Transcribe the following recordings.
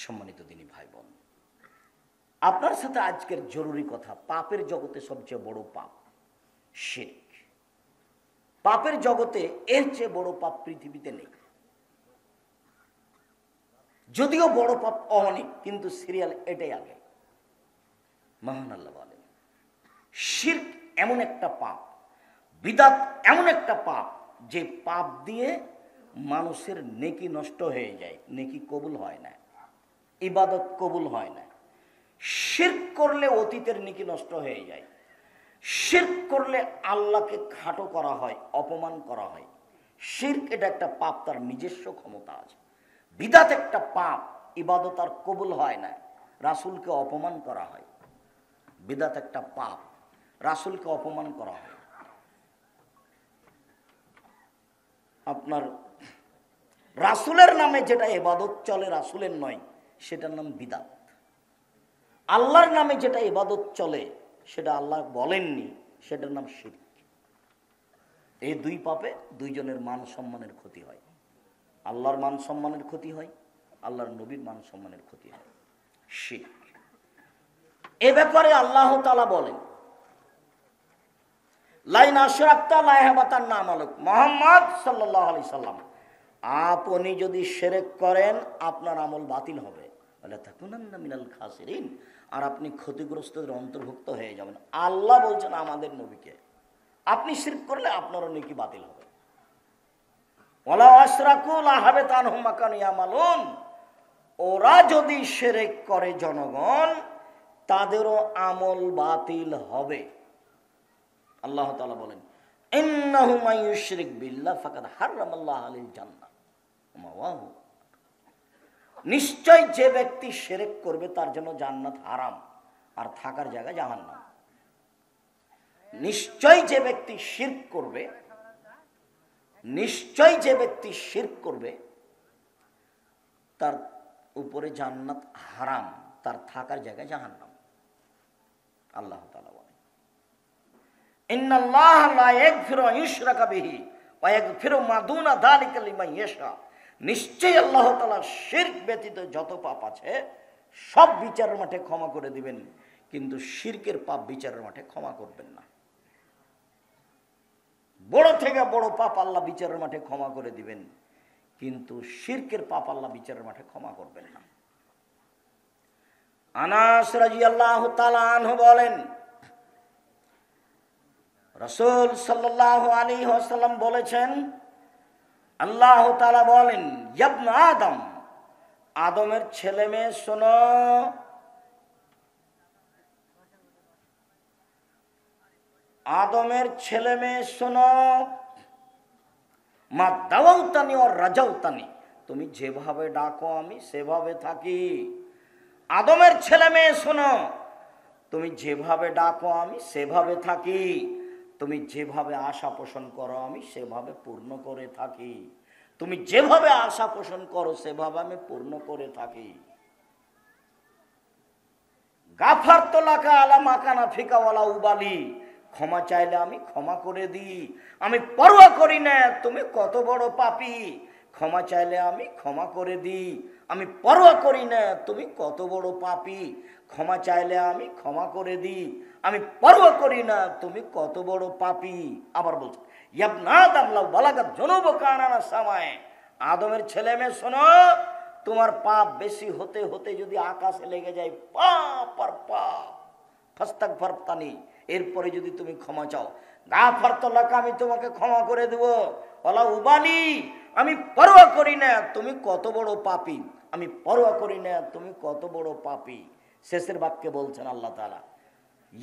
সম্মানিত দিনী ভাই বোন, আপনার সাথে আজকের জরুরি কথা, পাপের জগতে সবচেয়ে বড় পাপ শিরক। পাপের জগতে এর চেয়ে বড় পাপ পৃথিবীতে নেই। যদিও বড় পাপ অনেক, কিন্তু সিরিয়াল এটাই আগে। মহান আল্লাহ বলেন, শিরক এমন একটা পাপ, বিদআত এমন একটা পাপ, যে পাপ দিয়ে মানুষের নেকি নষ্ট হয়ে যায়, নেকি কবুল হয় না, ইবাদত কবুল হয় না। শিরক করলে অতীতের নেকি নষ্ট হয়ে যায়। শিরক করলে আল্লাহকে খাটো করা হয়, অপমান করা হয়। শিরক এটা একটা পাপ, তার নিজস্ব ক্ষমতা আছে। বিদআত একটা পাপ, ইবাদত আর কবুল হয় না, রাসূলকে অপমান করা হয়। বিদআত একটা পাপ, রাসূলকে অপমান করা হয়। আপনার রাসূলের নামে যেটা ইবাদত চলে, রাসূলের নয়, সেটার নাম বিদআত। আল্লাহর নামে যেটা ইবাদত চলে, সেটা আল্লাহ বলেননি, সেটার নাম শিরক। এই দুই পাপে দুইজনের মান সম্মানের ক্ষতি হয়। আল্লাহর মান সম্মানের ক্ষতি হয়, আল্লাহর নবীর মান সম্মানের ক্ষতি হয়। শিরক এ ব্যাপারে আল্লাহ তাআলা বলেন, লাইন আশরাকতা লা ইয়াহবাতান্না আমালুক। মুহাম্মদ সাল্লাল্লাহু আলাইহি সাল্লাম, আপনি যদি শিরক করেন আপনার আমল বাতিল হবে, ওয়ালা তাকুনান্না মিনাল খাসিরিন, আর আপনি ক্ষতিগ্রস্তদের অন্তর্ভুক্ত হয়ে যাবেন। আল্লাহ বলছেন আমাদের নবীকে, আপনি শিরক করলে আপনারও নেকি বাতিল হবে। ওয়ালা আশরাকু লা হাবিতা আনহুম মা কানু ইয়ামালুন, ওরা যদি শিরক করে জনগণ, তাদেরও আমল বাতিল হবে। আল্লাহ তাআলা বলেন, ইন্নাহু মান ইউশরিক বিল্লাহ ফাকাদ হারামাল্লাহু আলাইহিল জান্নাহ ওয়া মাওয়াহু, নিশ্চয় যে ব্যক্তি শিরক করবে তার জন্য জান্নাত হারাম, আর থাকার জায়গা জাহান্নাম। নিশ্চয় যে ব্যক্তি শিরক করবে, নিশ্চয় যে ব্যক্তি শিরক করবে, তার উপরে জান্নাত হারাম, তার থাকার জায়গা জাহান্নাম। আল্লাহ তাআলা বলেন, ইন্নাল্লাহা লা ইয়াগফিরু আন ইউশরাকা বিহি ওয়া ইয়াগফিরু মা দুনা যালিকা লিমান ইয়াশা। নিশ্চয়ই আল্লাহ তাআলা শিরক ব্যতীত যত পাপ আছে সব বিচারের মাঠে ক্ষমা করে দিবেন, কিন্তু শিরকের পাপ বিচারের মাঠে ক্ষমা করবেন না। বড় থেকে বড় পাপ আল্লাহ বিচারের মাঠে ক্ষমা করে দিবেন, কিন্তু শিরকের পাপ আল্লাহ বিচারের মাঠে ক্ষমা করবেন না। আনাস রাদিয়াল্লাহু তাআলা আনহু বলেন, রাসূল সাল্লাল্লাহু আলাইহি ওয়াসাল্লাম বলেছেন, আল্লাহ তাআলা বলেন, ইবনা আদম, আদমের ছেলে মেয়ে শোনো, আদমের ছেলে মেয়ে শোনো, মা দাওয়াউতানি ওয়া রাজাউতানি, তুমি যেভাবে ডাকো আমি সেভাবে থাকি। আদমের ছেলে মেয়ে শোনো, তুমি যেভাবে ডাকো আমি সেভাবে থাকি, তুমি যেভাবে আশা পোষণ করো আমি সেভাবে পূর্ণ করে থাকি, তুমি যেভাবে আশা পোষণ করো সেভাবে আমি পূর্ণ করে থাকি। গাফারতু লাকা আলা মা কানা ফিকা ওয়ালা উবালি, ক্ষমা চাইলে আমি ক্ষমা করে দিই, আমি পরোয়া করি না তুমি কত বড় পাপী। ক্ষমা চাইলে আমি ক্ষমা করে দিই, আমি পরোয়া করি না তুমি কত বড় পাপী। ক্ষমা চাইলে আমি ক্ষমা করে দিই, আমি পরোয়া করি না তুমি কত বড় পাপী। আবার বলছে, ইবনা আদম লাউ বালাগাত যুনুবুকা আনানা সামায়ে, আদমের ছেলে মেয়ে শোনো, তোমার পাপ বেশি হতে হতে যদি আকাশে লেগে যায়, পাপ আর পাপ, ফাস্তাগফিরতানি, এরপরে যদি তুমি ক্ষমা চাও, গাফারতু লাকা, আমি তোমাকে ক্ষমা করে দেব, ওয়ালা উবালি, আমি পরোয়া করি না তুমি কত বড় পাপী, আমি পরোয়া করি না তুমি কত বড় পাপী। শেষের বাক্যে বলছেন আল্লাহ তাআলা,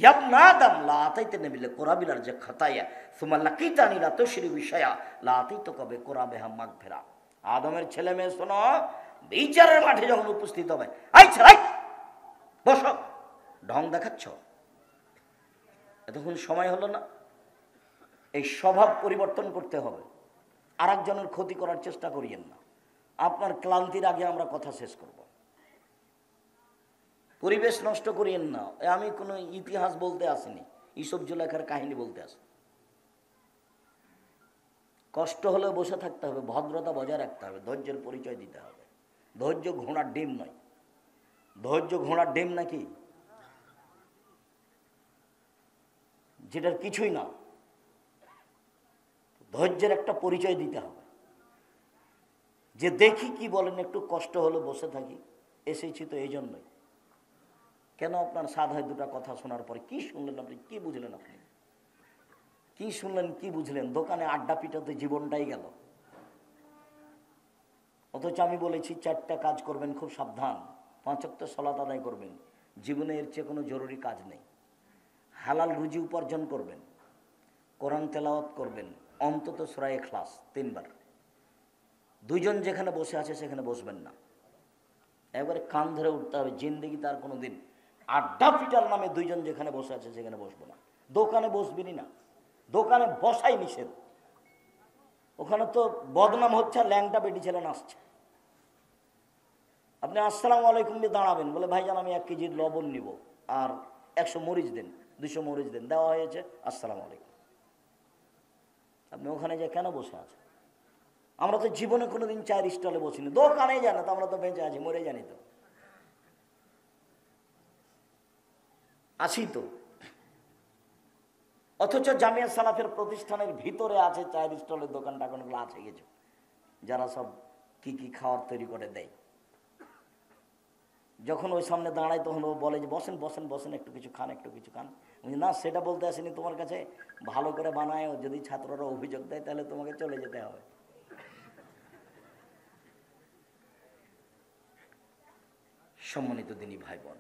ইবনা আদম লা আতাইতানি বিল কুরাবিলার যে খাতায়া সুম্মা লাকিতানি লা তুশরি বিশায়া লা আতাইতুকা বিকুরাবিহা মাগফিরা। আদমের ছেলে মেয়ে শোনো, বিচারের মাঠে যখন উপস্থিত হবে, এই ছেলে বসো, ঢং দেখাচ্ছ, এতক্ষণ সময় হলো না? এই স্বভাব পরিবর্তন করতে হবে। আর একজনের ক্ষতি করার চেষ্টা করিয়েন না। আপনার ক্লান্তির আগে আমরা কথা শেষ করব। পরিবেশ নষ্ট করিয়েন না। আমি কোনো ইতিহাস বলতে আসিনি, ইসব জুলেখার কাহিনী বলতে আসি। কষ্ট হলেও বসে থাকতে হবে, ভদ্রতা বজায় রাখতে হবে, ধৈর্যের পরিচয় দিতে হবে। ধৈর্য ঘোড়ার ডিম নয়। ধৈর্য ঘোড়ার ডিম নাকি, যেটার কিছুই না। ধৈর্যের একটা পরিচয় দিতে হবে, যে দেখি কি বলেন, একটু কষ্ট হলে বসে থাকি, এসেছি তো এই জন্যই। কেন আপনার সাধ হয় দুটা কথা শোনার পরে কি শুনলেন আপনি, কি বুঝলেন আপনি, কি শুনলেন কি বুঝলেন? দোকানে আড্ডা পিটাতে জীবনটাই গেল। অথচ আমি বলেছি 4টা কাজ করবেন, খুব সাবধান। 5 ওয়াক্ত সালাত আদায় করবেন, জীবনে এর চেয়ে কোনো জরুরি কাজ নেই। হালাল রুজি উপার্জন করবেন, কোরআন তেলাওয়াত করবেন, অন্তত সূরা ইখলাস 3 বার। 2 জন যেখানে বসে আছে সেখানে বসবেন না, একবারে কান ধরে উঠতে হবে। জিন্দেগি তার কোনো দিন আড্ডা পিটার নামে 2 জন যেখানে বসে আছে সেখানে বসবো না। দোকানে বসবেনই না, দোকানে বসাই নিষেধ। ওখানে তো বদনাম হচ্ছে, ল্যাংটা বেটি ছেলে নাচছে। আপনি আসসালামু আলাইকুম দিয়ে দাঁড়াবেন, বলে ভাইজান আমি 1 কেজি লবণ নিব আর 100 মরিচ দেন, 200 মরিচ দেন, দেওয়া হয়েছে, আসসালামু আলাইকুম। আপনি ওখানে যে কেন বসে আছেন? আমরা তো জীবনে কোনোদিন চায়ের স্টলে বসিনি, দোকানেই জানি তো, আমরা তো বেঁচে আছি, মরে জানি তো, আসি তো। অথচ জামিয়া সালাফের প্রতিষ্ঠানের ভিতরে আছে চায়ের স্টলের দোকান টাকানগুলো আছে কিছু, যারা সব কি কি খাওয়ার তৈরি করে দেয়। যখন ওই সামনে দাঁড়ায় তখন ও বলে যে বসেন বসেন বসেন, একটু কিছু খান, একটু কিছু খান। না, সেটা বলতে আসেনি তোমার কাছে, ভালো করে বানায়, যদি ছাত্ররা অভিযোগ দেয় তাহলে তোমাকে চলে যেতে হবে। সম্মানিত দিনী ভাই বোন,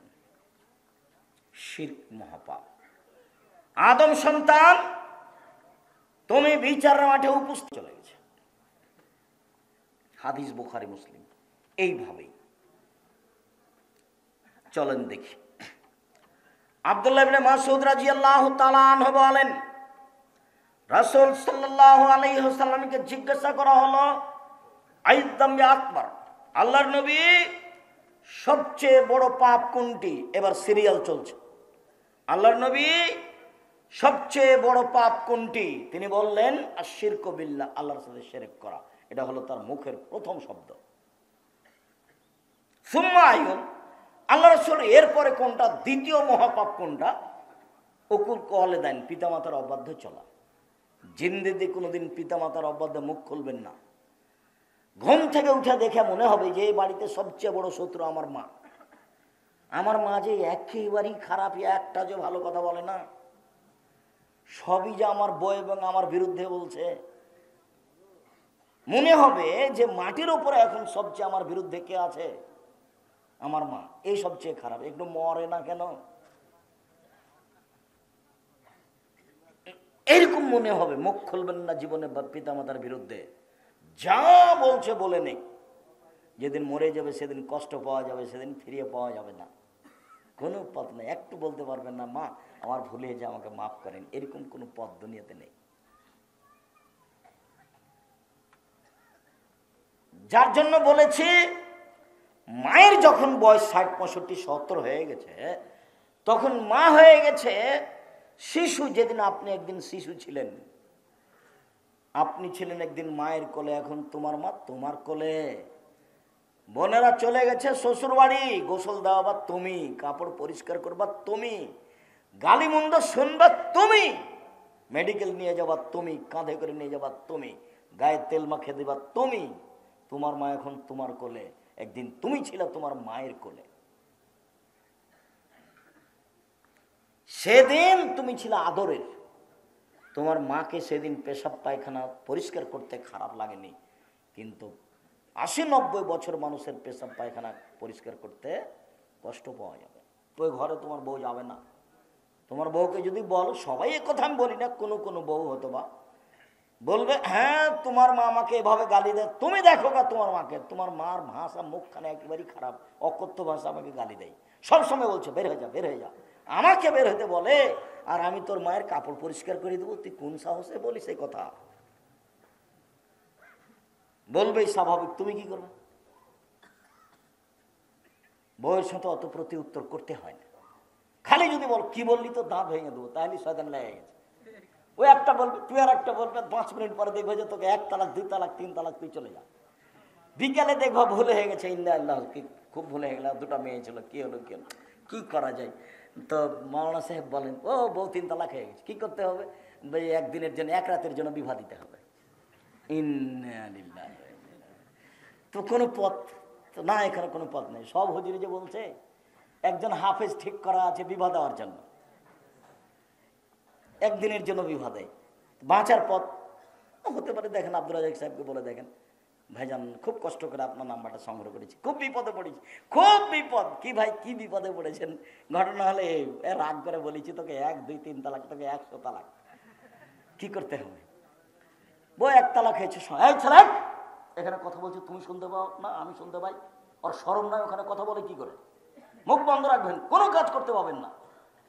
শিরক মহাপাপ। আদম সন্তান, তুমি বিচারের মাঠে উপস্থিত চলে গেছে। হাদিস বুখারী মুসলিম। এইভাবেই চলেন দেখি। আব্দুল্লাহ ইবনে মাসউদ রাদিয়াল্লাহু তাআলা আনহু বলেন, রাসূল সাল্লাল্লাহু আলাইহি ওয়াসাল্লামকে জিজ্ঞাসা করা হলো, আইযামবি আকবার, আল্লাহর নবী সবচেয়ে বড় পাপ কোনটি? এবার সিরিয়াল চলছে। আল্লাহর নবী সবচেয়ে বড় পাপ কোনটি? তিনি বললেন আশশিরকু বিল্লাহ, আল্লাহর সাথে শিরক করা। এটা হলো তার মুখের প্রথম শব্দ। সুম্মা আইয়ুন, আল্লাহ রাসূল এরপরে কোনটা? দ্বিতীয় মহাপাপ কোনটা? উকুল ওয়ালিদাইন, পিতামাতার অবাধ্য চলা। জিন্দেগিতে কোনোদিন পিতামাতার অবাধ্যে মুখ খুলবেন না। ঘুম থেকে উঠে দেখে মনে হবে যে এই বাড়িতে সবচেয়ে বড় শত্রু আমার মা। আমার মা যে একেবারেই খারাপ, একটা যে ভালো কথা বলে না, সবই যে আমার বই এবং আমার বিরুদ্ধে বলছে। মনে হবে যে মাটির উপরে এখন সবচেয়ে আমার বিরুদ্ধে কে আছে? আমার মা, এই সবচেয়ে খারাপ। একটু মরে না কেন? এরকম মনে হবে। মুখ খুলবেন না জীবনে পিতামাতার বিরুদ্ধে, যা বলছে বলে নেই। যেদিন মরে যাবে সেদিন কষ্ট পাওয়া যাবে, সেদিন ফিরিয়ে পাওয়া যাবে না। কোনো পথ নেই। একটু বলতে পারবেন না মা আমার ভুল হয়েছে, আমাকে মাফ করেন, এরকম কোনো পথ দুনিয়াতে নেই। যার জন্য বলেছি, মায়ের যখন বয়স 60, 65, 70 হয়ে গেছে, তখন মা হয়ে গেছে শিশু। যেদিন আপনি একদিন শিশু ছিলেন, আপনি ছিলেন একদিন মায়ের কোলে, এখন তোমার মা তোমার কোলে। বোনেরা চলে গেছে শ্বশুর বাড়ি, গোসল দেওয়া তুমি, কাপড় পরিষ্কার করবা তুমি, গালি মন্দ শুনবা তুমি, মেডিকেল নিয়ে যাবা তুমি, কাঁধে করে নিয়ে যাবা তুমি, গায়ে তেল মাখে দিবা তুমি। তোমার মা এখন তোমার কোলে, একদিন তুমি ছিলে তোমার মায়ের কোলে। সেদিন তুমি ছিলে আদরের। তোমার মাকে সেদিন পেশাব পায়খানা পরিষ্কার করতে খারাপ লাগেনি, কিন্তু 80-90 বছর মানুষের পেশাব পায়খানা পরিষ্কার করতে কষ্ট পাওয়া যাবে। ওই ঘরে তোমার বউ যাবে না। তোমার বউকে যদি বল, সবাই এ কথা আমি বলি না, কোনো বউ হতো বা বলবে, হ্যাঁ তোমার মা আমাকে এভাবে গালি দেয়, তুমি দেখো না তোমার মাকে, তোমার মার ভাষা মুখখানে একেবারেই খারাপ, অকথ্য ভাষা আমাকে গালি দেয়, সবসময় বলছে বের হয়ে যা বের হয়ে যা, আমাকে বের হতে বলে, আর আমি তোর মায়ের কাপড় পরিষ্কার করে দেবো, তুই কোন সাহসে বলিস এই কথা? বলবেই স্বাভাবিক। তুমি কি করবে? বউয়ের সাথে অত প্রতি উত্তর করতে হয় না। খালি যদি বল কি বললি তো দাঁত ভেঙে দেবো, তাহলে শয়তান লেগে গেছে। ওই একটা বলবে, তুই আর একটা বলবে, 5 মিনিট পরে দেখবে যে তোকে 1 তালাক 2 তালাক 3 তালাক, তুই চলে যা। বিকালে দেখবো ভুলে হয়ে গেছে, ইন্না আল্লাহ কি খুব ভুলে হয়ে গেল, দুটা মেয়ে ছিল, কি হলো কি হলো, কি করা যায়? তো মাওলানা সাহেব বলেন, ও বউ 3 তালাক হয়ে গেছে, কি করতে হবে? একদিনের জন্য, এক রাতের জন্য বিবাহ দিতে হবে। ইন্না লিল্লাহি ওয়া ইন্না ইলাইহি। তো কোনো পথ তো না, এখানে কোনো পথ নেই। সব হুজুরি যে বলছে একজন হাফেজ ঠিক করা আছে বিবাহ দেওয়ার জন্য, একদিনের জন্য বিবাহ দেয়, বাঁচার পথ হতে পারে। দেখেন আব্দুল রাজাক সাহেবকে বলে দেখেন, ভাইজান খুব কষ্ট করে আপনার নাম্বারটা সংগ্রহ করেছি, খুব বিপদে পড়েছি, খুব বিপদ। কি ভাই কি বিপদে পড়েছেন? ঘটনা হলে রাগ করে বলেছি তোকে 1, 2, 3 তালাক, তোকে 100 তালাক। কি করতে হবে? বউ 1 তালাক হয়েছে। এই ছেলে এখানে কথা বলছি, তুমি শুনতে পাও না? আমি শুনতে পাই। ওর শরম নয়? ওখানে কথা বলে কি করে? মুখ বন্ধ রাখবেন, কোনো কাজ করতে পাবেন না।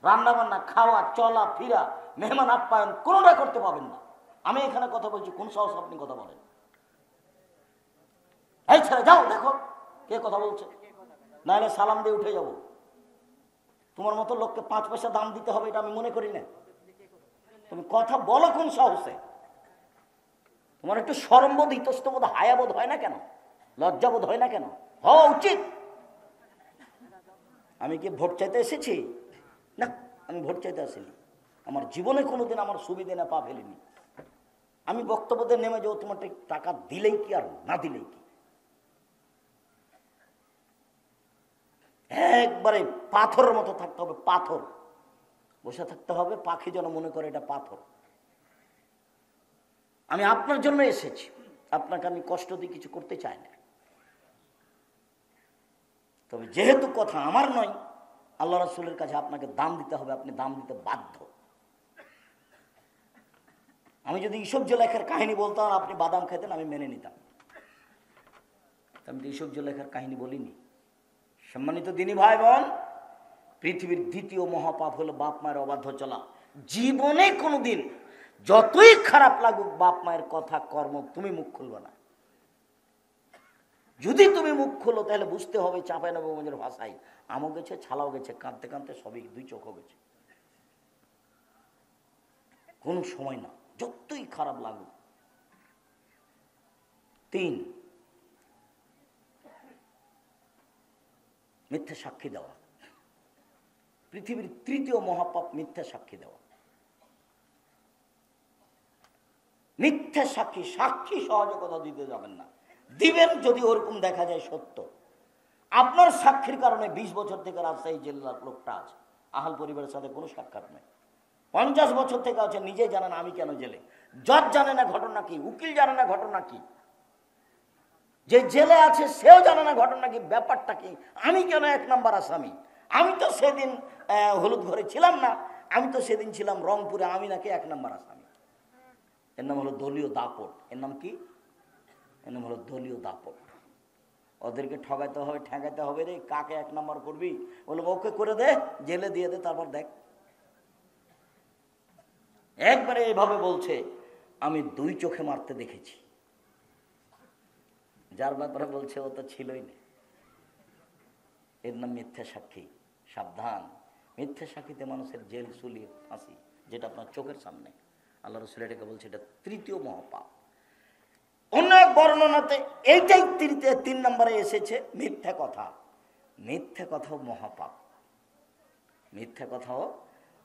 রান্না বান্না, খাওয়া, চলা ফিরা, মেহমান আপ্যায়ন কোনোটা করতে পাবেন না। আমি এখানে কথা বলছি, কোন সাহস আপনি কথা বলেন? এই ছেলে যাও দেখো কে কথা বলছে, নাহলে সালাম দিয়ে উঠে যাব। তোমার মতো লোককে 5 পয়সা দাম দিতে হবে এটা আমি মনে করি না। তুমি কথা বলো কোন সাহসে? তোমার একটু শরমবোধ, ইতস্তবোধ, হায়াবোধ হয় না কেন? লজ্জাবোধ হয় না কেন? হওয়া উচিত। আমি কি ভোট চাইতে এসেছি? না, আমি ভোট চাইতে আসিনি। আমার জীবনে কোনোদিন আমার সুবিধে না পা ফেলিনি। আমি বক্তব্যতে নেমে যাবো, তোমার টাকা দিলেই কি আর না দিলেই কি। একবারে পাথরের মতো থাকতে হবে, পাথর বসে থাকতে হবে, পাখি যেন মনে করে এটা পাথর। আমি আপনার জন্য এসেছি, আপনাকে আমি কষ্ট দিয়ে কিছু করতে চাই না। তবে যেহেতু কথা আমার নয়, আল্লাহ রাসূলের কাছে আপনাকে দাম দিতে হবে, আপনি দাম দিতে বাধ্য। আমি যদি ইউসুফ জুলাইখার কাহিনী বলতাম আর আপনি বাদাম খেতেন, আমি মেনে নিতাম। আমি তো ইউসুফ জুলাইখার কাহিনী বলিনি। সম্মানিত দিনী ভাই বোন, পৃথিবীর 2য় মহাপাপ হলো বাপ মায়ের অবাধ্য চলা। জীবনে কোনোদিন যতই খারাপ লাগুক বাপ মায়ের কথা কর্ম, তুমি মুখ খুলবে না। যদি তুমি মুখ খোলো তাহলে বুঝতে হবে চাঁপাইনবাবগঞ্জের ভাষায়, আমও গেছে ছালাও গেছে, কাঁদতে কাঁদতে সবই 2 চোখও গেছে। কোনো সময় না, যতই খারাপ লাগুক। 3, মিথ্যা সাক্ষী দেওয়া। পৃথিবীর 3য় মহাপাপ মিথ্যা সাক্ষী দেওয়া। মিথ্যা সাক্ষী, সাক্ষী সহজে কথা দিতে যাবেন না। দিবেন যদি ওরকম দেখা যায় সত্য। আপনার সাক্ষীর কারণে 20 বছর থেকে রাজশাহী জেলার লোকটা আছে, আহাল পরিবারের সাথে কোনো সাক্ষাৎ নেই। 50 বছর থেকে আছে, নিজে জানে না আমি কেন জেলে। জজ জানে না ঘটনা কি, উকিল জানে না ঘটনা কি, যে জেলে আছে সেও জানে না ঘটনা কি, ব্যাপারটা কি, আমি কেন 1 নম্বর আসামি। আমি তো সেদিন হলুদ ঘরে ছিলাম না, আমি তো সেদিন ছিলাম রংপুরে, আমি নাকি 1 নম্বর আসামি। এর নাম হলো দলীয় দাপট। এর নাম কি? এর নাম হলো দলীয় দাপট। ওদেরকে ঠগাইতে হবে, ঠেকাইতে হবে রে, কাকে 1 নম্বর করবি, বলে ওকে করে দে, জেলে দিয়ে দে, তারপর দেখ। একবারে এইভাবে বলছে, আমি 2 চোখে মারতে দেখেছি। যার ব্যাপারে বলছে ও তো ছিলই না। এর নাম মিথ্যা সাক্ষী। সাবধান, মিথ্যা সাক্ষীতে মানুষের জেল, চুলি, ফাঁসি, যেটা আপনার চোখের সামনে। আল্লাহ রাসূল এটাকে বলছে এটা 3য় মহাপাপ। অন্য এক বর্ণনাতে এইটাই 3 নম্বরে এসেছে, মিথ্যা কথা। মিথ্যা কথাও মহাপাপ, মিথ্যা কথাও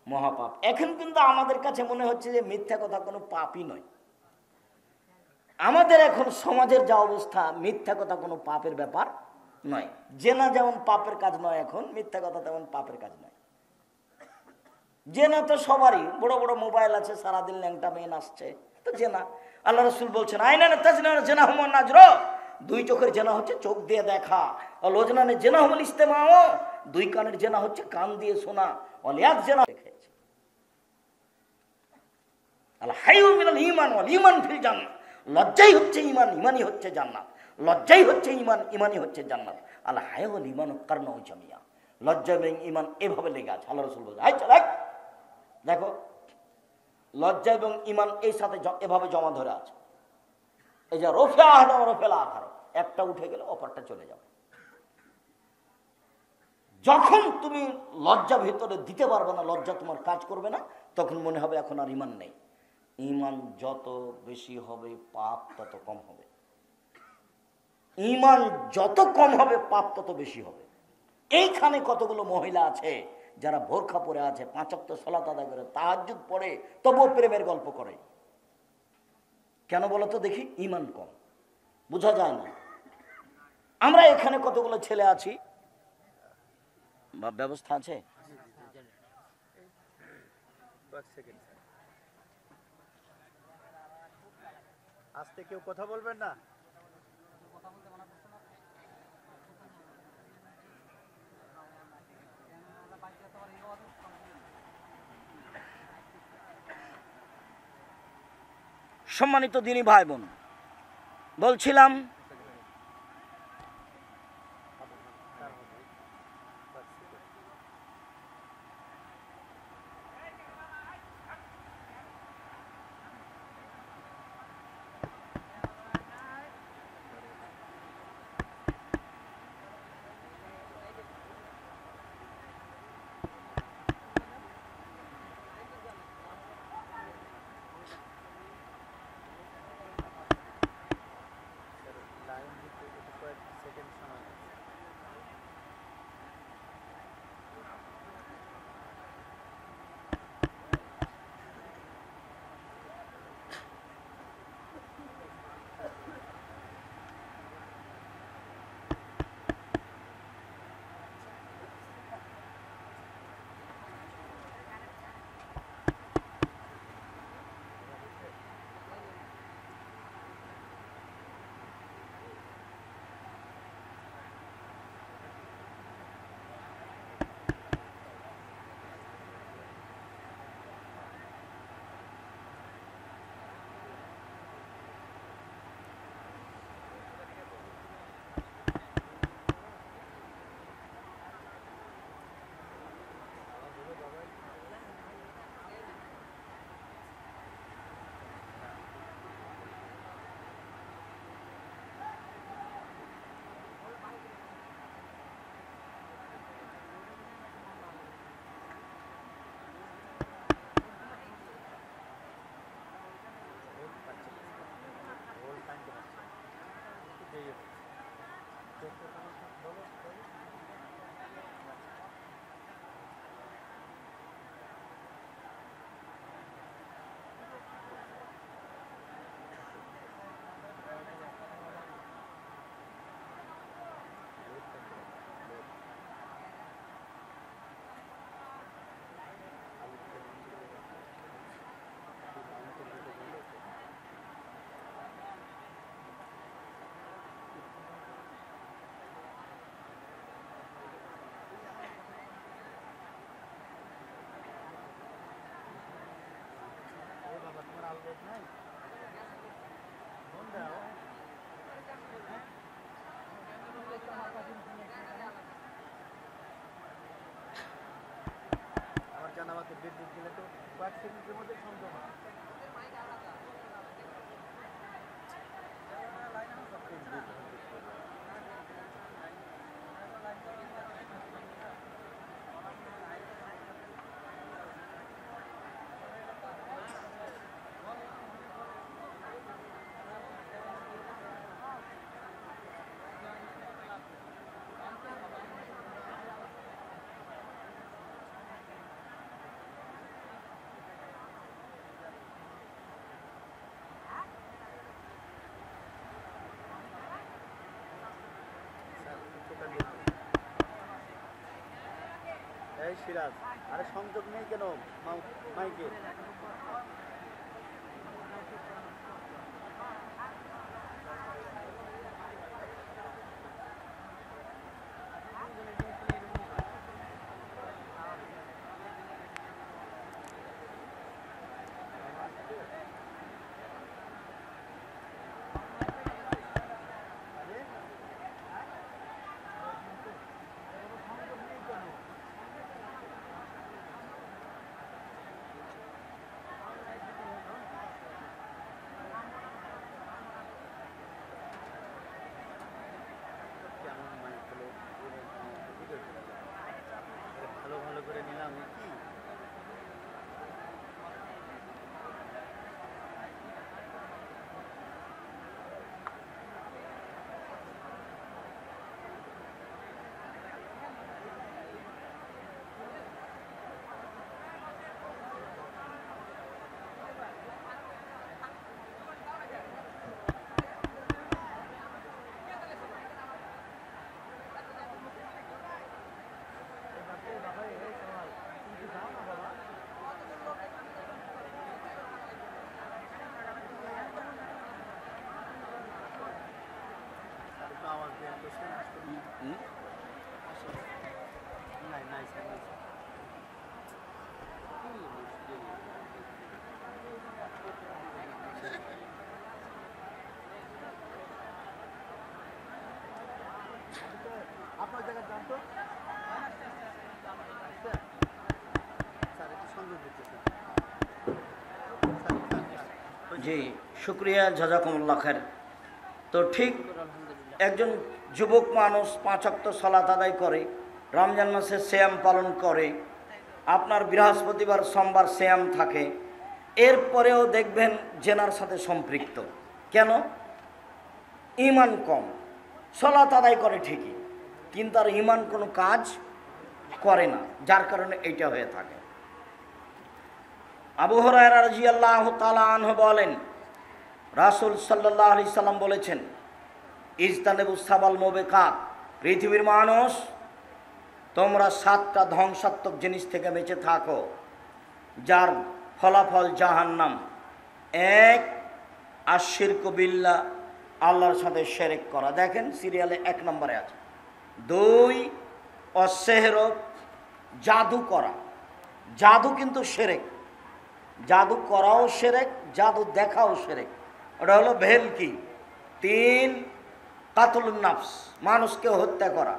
মহাপাপ। এখন কিন্তু আমাদের কাছে মনে হচ্ছে যে মিথ্যা কথা কোনো পাপই নয়। আমাদের এখন সমাজের যা অবস্থা, মিথ্যা কথা কোনো পাপের ব্যাপার নয়। জেনা যেমন পাপের কাজ নয়, এখন মিথ্যা কথা তেমন পাপের কাজ নয়। জেনা তো সবারই, বড় বড় মোবাইল আছে, সারাদিন ল্যাংটা মেয়ে নাচছে, তো জেনা। আল্লাহ রাসূল বলছেন আইনা তাজনা জেনা হুম নাজর, 2 চোখের জেনা হচ্ছে চোখ দিয়ে দেখা। লোজনানে জেনা হুম ইস্তেমাও, 2 কানের জেনা হচ্ছে কান দিয়ে শোনা। ওয়ালিয়াক জেনা দেখেছে। আল হাইয়ু মিনাল ঈমান ওয়াল ঈমান ফিল জান্নাহ। লজ্জাই হচ্ছে ঈমান, ঈমানই হচ্ছে জান্নাত। লজ্জাই হচ্ছে ঈমান, ঈমানই হচ্ছে জান্নাত। আল হায়া ওয়াল ঈমান কারনাউ জামিয়া। লজ্জা এবং ঈমান এভাবে লেগে আছে। আল্লাহ রাসূল বলেন আচ্ছা দেখো, লজ্জা এবং ঈমান এই সাথে এভাবে জমা ধরে আছে। এই যে রফিয়া আহনা রফেলা আখার, একটা উঠে গেলে অপরটা চলে যাবে। যখন তুমি লজ্জা ভিতরে দিতে পারবে না, লজ্জা তোমার কাজ করবে না, তখন মনে হবে এখন আর ঈমান নেই। ঈমান যত বেশি হবে পাপ তত কম হবে। ঈমান যত কম হবে পাপ তত বেশি হবে। এইখানে কতগুলো মহিলা আছে যারা বোরখা পরে আছে, 5 ওয়াক্ত সালাত আদায় করে, তাহাজ্জুদ পড়ে, তবুও প্রেমের গল্প করে। কেন বলো তো দেখি? ঈমান কম, বোঝা যায় না। আমরা এখানে কতগুলো ছেলে আছি, ব্যবস্থা আছে? আজকে কেউ কথা বলবেন না? সম্মানিত দিনী ভাই বোন, বলছিলাম আমার জানাবাতে বিদ্যুৎ গেলে তো কয়েক সেকেন্ডের মধ্যে সম্ভব না। এই সিরাজ, আরে সংযোগ নেই কেন মাইকে? আপনি ওই জায়গায় যান তো স্যার একটু সংযোগ দিচ্ছে জি শুক্রিয়া, জাযাকুমুল্লাহ খায়ের। তো ঠিক একজন যুবক মানুষ 5 ওয়াক্ত সালাত আদায় করে, রমজান মাসে সিয়াম পালন করে, আপনার বৃহস্পতিবার সোমবার সিয়াম থাকে, এরপরেও দেখবেন জেনার সাথে সম্পৃক্ত। কেন? ঈমান কম। সালাত আদায় করে ঠিকই, কিন্তু আর ঈমান কোনো কাজ করে না, যার কারণে এইটা হয়ে থাকে। আবু হুরায়রা রাদিয়াল্লাহু তাআলা আনহু বলেন, রাসূল সাল্লাল্লাহু আলাইহি সাল্লাম বলেছেন, ইজতানিবুস সাবাল মুবিকাত, পৃথিবীর মানুষ তোমরা 7টা ধ্বংসাত্মক জিনিস থেকে বেঁচে থাকো, যার ফলাফল জাহান্নাম। 1 আশিরকু বিল্লাহ, আল্লাহর সাথে শিরক করা, দেখেন সিরিয়ালে 1 নম্বরে আছে। 2 অসেহর, জাদু করা, জাদু কিন্তু শিরক, জাদু করাও শিরক, জাদু দেখাও শিরক, ওটা হলো ভেলকি। 3 কাতলুন নাফস, মানুষকে হত্যা করা।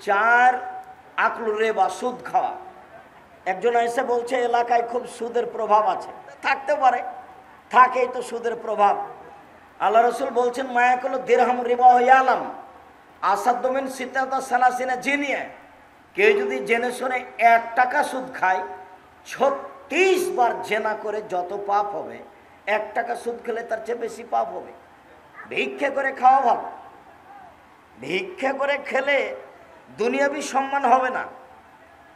4 আকলুর রিবা, সুদ খাওয়া। একজন এসে বলছে এলাকায় খুব সুদের প্রভাব আছে, থাকতে পারে, থাকেই তো সুদের প্রভাব। আল্লাহ রসুল বলছেন, মায়াকুল দিরহাম রিবা ইয়ালাম আসাদ্দু মিন সিত্তাতা সালাসিনা জিনিয়া, কেউ যদি জেনে শুনে 1 টাকা সুদ খায়, 36 বার জেনা করে যত পাপ হবে, 1 টাকা সুদ খেলে তার চেয়ে বেশি পাপ হবে। ভিক্ষা করে খাওয়া ভালো, ভিক্ষা করে খেলে দুনিয়াবি সম্মান হবে না,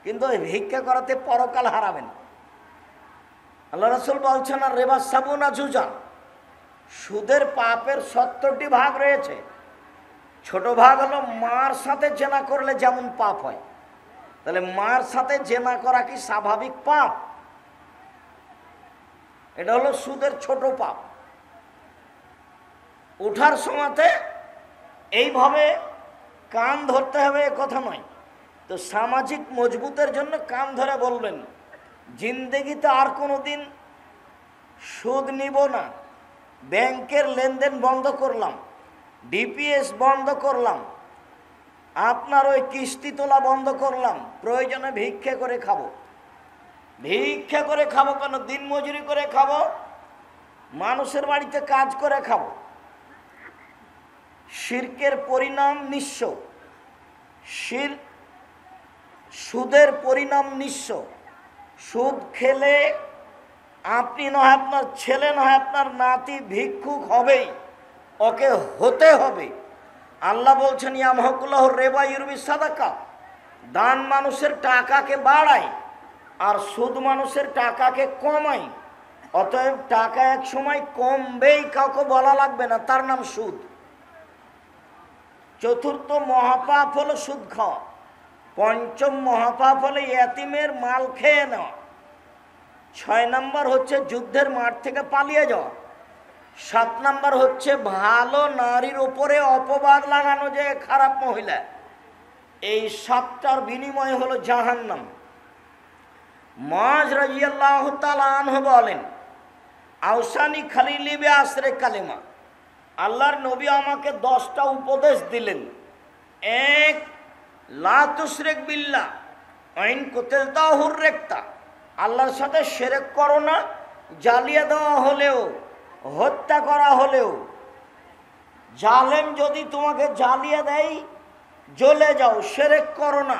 কিন্তু ওই ভিক্ষা করাতে পরকাল হারাবেন। আল্লাহ রাসূল বলছেন, আর রিবা সাবুনা জুজা, সুদের পাপের 70টি ভাগ রয়েছে। ছোট ভাগ হলো মার সাথে জেনা করলে যেমন পাপ হয়, তাহলে মার সাথে জেনা করা কি স্বাভাবিক পাপ? এটা হলো সুদের ছোট পাপ। উঠার সময়তে এইভাবে কান ধরতে হবে এ কথা নয়, তো সামাজিক মজবুতের জন্য কান ধরে বলবেন, জিন্দেগিতে আর কোনো দিন সুদ নিব না, ব্যাংকের লেনদেন বন্ধ করলাম, ডিপিএস বন্ধ করলাম, আপনার ওই কিস্তি তোলা বন্ধ করলাম, প্রয়োজনে ভিক্ষা করে খাবো। ভিক্ষা করে খাবো কেন? দিন মজুরি করে খাবো, মানুষের বাড়িতে কাজ করে খাবো। শিরকের পরিণাম নিঃস্ব, সুদের পরিণাম নিঃস্ব। সুদ খেলে আপনি নয়, আপনার ছেলে নয়, আপনার নাতি ভিক্ষুক হবেই, ওকে হতে হবে। আল্লাহ বলছেন, ইয়ামহাকুল্লাহু রিবা ইউরবি সাদাকা, দান মানুষের টাকাকে বাড়ায় আর সুদ মানুষের টাকাকে কমায়। অতএব টাকা এক সময় কমবেই, কাউকে বলা লাগবে না, তার নাম সুদ। 4র্থ মহাপাপ হলো সুদ খাওয়া। 5ম মহাপাপ হলো ইয়াতিমের মাল খেয়ে নেওয়া। 6 নম্বর হচ্ছে যুদ্ধের মাঠ থেকে পালিয়ে যাওয়া। 7 নম্বর হচ্ছে ভালো নারীর উপরে অপবাদ লাগানো, যে খারাপ মহিলা। এই 7টার বিনিময় হলো জাহান্নাম। মুআয রাদিয়াল্লাহু তাআলা আনহু বলেন, আওসানি খালিলি বিআশরি কালিমা, আল্লাহর নবী আমাকে 10টা উপদেশ দিলেন। 1 লা তুশরিক বিল্লাহ ওয়া ইন কুতিলতা হুররিকতা, আল্লাহর সাথে শিরক করো না, জ্বালিয়ে দেওয়া হলেও, হত্যা করা হলেও। জালেম যদি তোমাকে জ্বালিয়ে দেয়, জ্বলে যাও, শিরক করো না।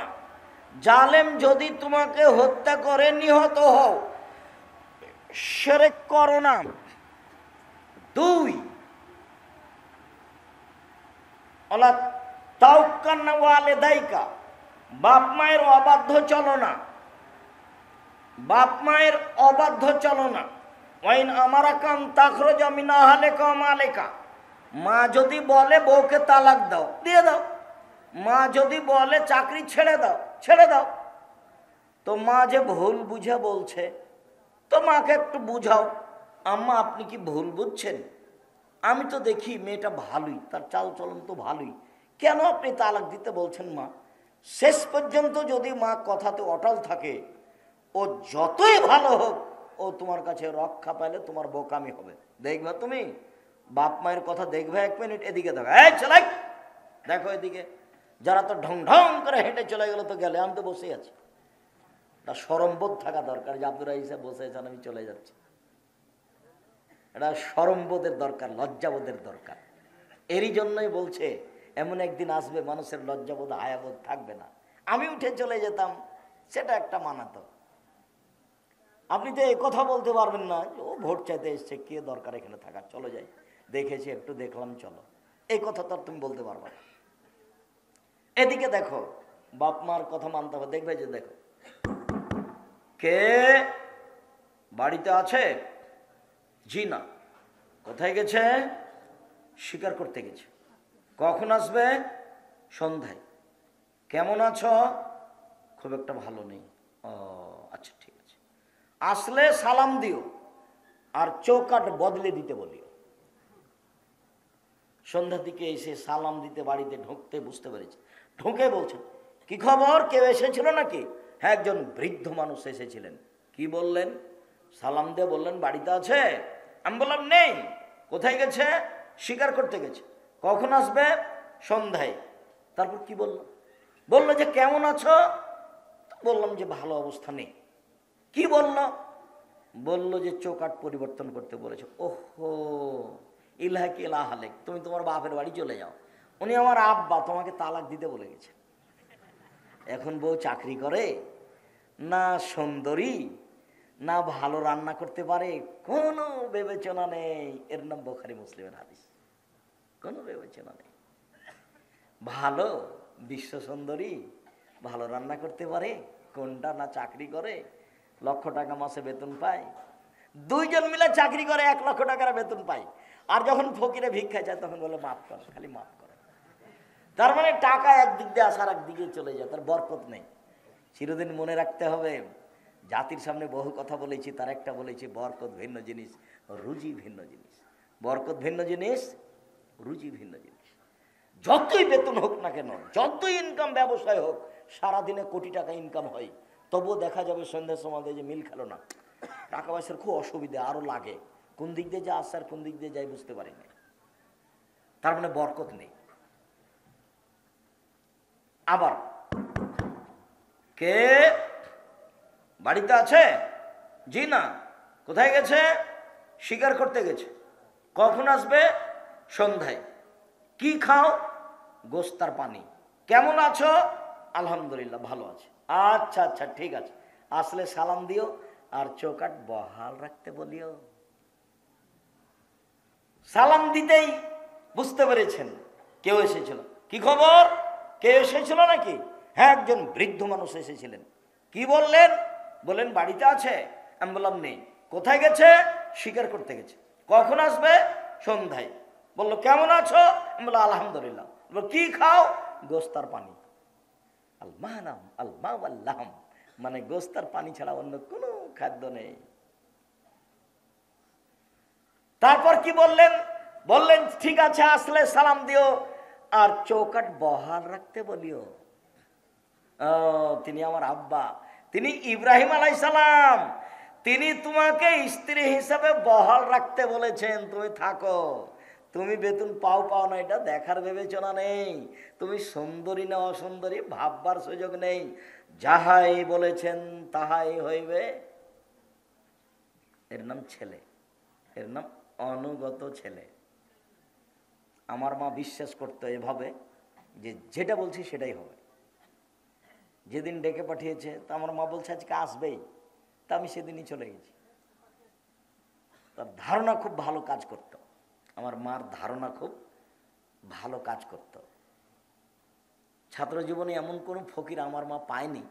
জালেম যদি তোমাকে হত্যা করে নিহত হও, শিরক করো না। 2 ওয়ালা তাওয়াক্কালনা ওয়ালিদাইকা, বাপ মায়ের অবাধ্য চলো না, বাপ মায়ের অবাধ্য চলো না। ওয়াইন আমারাকান তাখরুজা মিন আহলিকা ওয়া মালিকা, মা যদি বলে বউকে তালাক দাও, দিয়ে দাও। মা যদি বলে চাকরি ছেড়ে দাও, ছেড়ে দাও। তো মা যে ভুল বুঝে বলছে, তো মাকে একটু বুঝাও, আম্মা আপনি কি ভুল বুঝছেন? আমি তো দেখি মেয়েটা ভালোই, তার চাল চলন তো ভালোই, কেন আপনি তালাক দিতে বলছেন মা? শেষ পর্যন্ত যদি মা কথাতে অটল থাকে, ও যতই ভালো হোক, ও তোমার কাছে রক্ষা পাইলে তোমার বোকামি হবে। দেখবা তুমি, বাপ মায়ের কথা দেখবে। 1 মিনিট এদিকে দেখো, এই চালাই দেখো এদিকে, যারা তো ঢং ঢং করে হেঁটে চলে গেল তো গেলে, আমি তো বসেই আছি। এটা শরমবোধ থাকা দরকার যে আব্দুর রাহিস বসে আছেন, আমি চলে যাচ্ছি। এটা শরমবোধের দরকার, লজ্জাবোধের দরকার। এরই জন্যই বলছে এমন একদিন আসবে মানুষের লজ্জাবোধ হায়াবোধ থাকবে না। আমি উঠে চলে যেতাম, সেটা একটা মানাতো। আপনি তো এই কথা বলতে পারবেন না ও ভোট চাইতে এসছে, কে দরকার এখানে থাকার, চলো যাই, দেখেছি একটু দেখলাম চলো, এই কথা তো আর তুমি বলতে পারবে না। এদিকে দেখো, বাপ মার কথা মানতে হবে। দেখবে যে দেখো কে বাড়িতে আছে, জি না। কোথায় গেছে, শিকার করতে গেছে। কখন আসবে, সন্ধ্যায়। কেমন আছো, খুব একটা ভালো নেই। ও আচ্ছা ঠিক আছে, আসলে সালাম দিও আর চৌকাঠ বদলে দিতে বলিও। সন্ধ্যার দিকে এসে সালাম দিতে বাড়িতে ঢুকতে বুঝতে পেরেছে, ঢুকে বলছেন কি খবর, কেউ এসেছিল নাকি? হ্যাঁ, একজন বৃদ্ধ মানুষ এসেছিলেন। কি বললেন? সালাম দিয়ে বললেন বাড়িতে আছে। আমি বললাম নেই। কোথায় গেছে? শিকার করতে গেছে। কখন আসবে? সন্ধ্যায়। তারপর কি বলল? বললো যে কেমন আছো? বললাম যে ভালো অবস্থা নেই। কি বলল? বলল যে চৌকাঠ পরিবর্তন করতে বলেছে। ওহো, ইলাহাকি ইলাহালেক, তুমি তোমার বাপের বাড়ি চলে যাও। উনি আমার আব্বা, তোমাকে তালাক দিতে বলে গেছে। এখন বউ চাকরি করে না, সুন্দরী না, ভালো রান্না করতে পারে, কোনো বিবেচনা নেই। এর নাম বুখারী মুসলিমের হাদিস। কোনো বিবেচনা নেই। ভালো বিশ্ব সুন্দরী, ভালো রান্না করতে পারে কোনটা, না চাকরি করে, লক্ষ টাকা মাসে বেতন পায়। দুইজন মিলে চাকরি করে 1 লক্ষ টাকার বেতন পায়। আর যখন ফকিরে ভিক্ষা চায় তখন বলে মাফ কর, খালি মাফ করে। তার মানে টাকা একদিক দিয়ে আসার একদিকে চলে যায়, তার বরকত নেই। চিরদিন মনে রাখতে হবে, জাতির সামনে বহু কথা বলেছি, তার একটা বলেছি, বরকত ভিন্ন জিনিস, রুজি ভিন্ন জিনিস। বরকত ভিন্ন জিনিস, রুজি ভিন্ন জিনিস। যতই বেতন হোক না কেন, যতই ইনকাম ব্যবসায় হোক, সারাদিনে কোটি টাকা ইনকাম হয়, তবুও দেখা যাবে সন্ধ্যার সময় যে মিল খেলো না, টাকা পয়সার খুব অসুবিধা, আরো লাগে, কোন দিক দিয়ে যা আসছে আর কোন দিক দিয়ে যাই বুঝতে পারি না। তার মানে বরকত নেই। আবার কে বাড়িতে আছে? জি না। কোথায় গেছে? শিকার করতে গেছে। কখন আসবে? সন্ধ্যায়। কি খাও? গোশত আর পানি। কেমন আছো? আলহামদুলিল্লাহ ভালো আছে। আচ্ছা আচ্ছা ঠিক আছে, আসলে সালাম দিও আর চৌকাঠ বহাল রাখতে বলিও। সালাম দিতেই বুঝতে পেরেছেন কেউ এসেছিল। কি খবর, কেউ এসেছিল নাকি? হ্যাঁ, একজন বৃদ্ধ মানুষ এসেছিলেন। কি বললেন? বললেন বাড়িতে আছে। আমি বললাম নেই। কোথায় গেছে? শিকার করতে গেছে। কখন আসবে? সন্ধ্যায়। বললো কেমন আছো? আমি বললাম আলহামদুলিল্লাহ। বললো কি খাও? গোশত আর পানি। আল মাহনাম আল মাওয়াল্লাহম, মানে গোশত আর পানি ছাড়া অন্য কোনো খাদ্য নেই। তারপর কি বললেন? বললেন ঠিক আছে, আসলে সালাম দিও আর চৌকাঠ বহাল রাখতে বলিও। তিনি আমার আব্বা, তিনি ইব্রাহিম আলাইহিস সালাম, তিনি তোমাকে স্ত্রী হিসাবে বহাল রাখতে বলেছেন। তুমি থাকো, তুমি বেতন পাও পাও না এটা দেখার বিবেচনা নেই, তুমি সুন্দরী না অসুন্দরী ভাববার সুযোগ নেই, যাহাই বলেছেন তাহাই হইবে। এর নাম ছেলে, এর নাম অনুগত ছেলে। আমার মা বিশ্বাস করতো এভাবে যে যেটা বলছি সেটাই হবে। যেদিন ডেকে পাঠিয়েছে তা আমার মা বলছে আজকে আসবেই, তা আমি সেদিনই চলে গেছি। তার ধারণা খুব ভালো কাজ করত, আমার মার ধারণা খুব ভালো কাজ করত। ছাত্র জীবনে এমন কোনো ফকির আমার মা পায়নি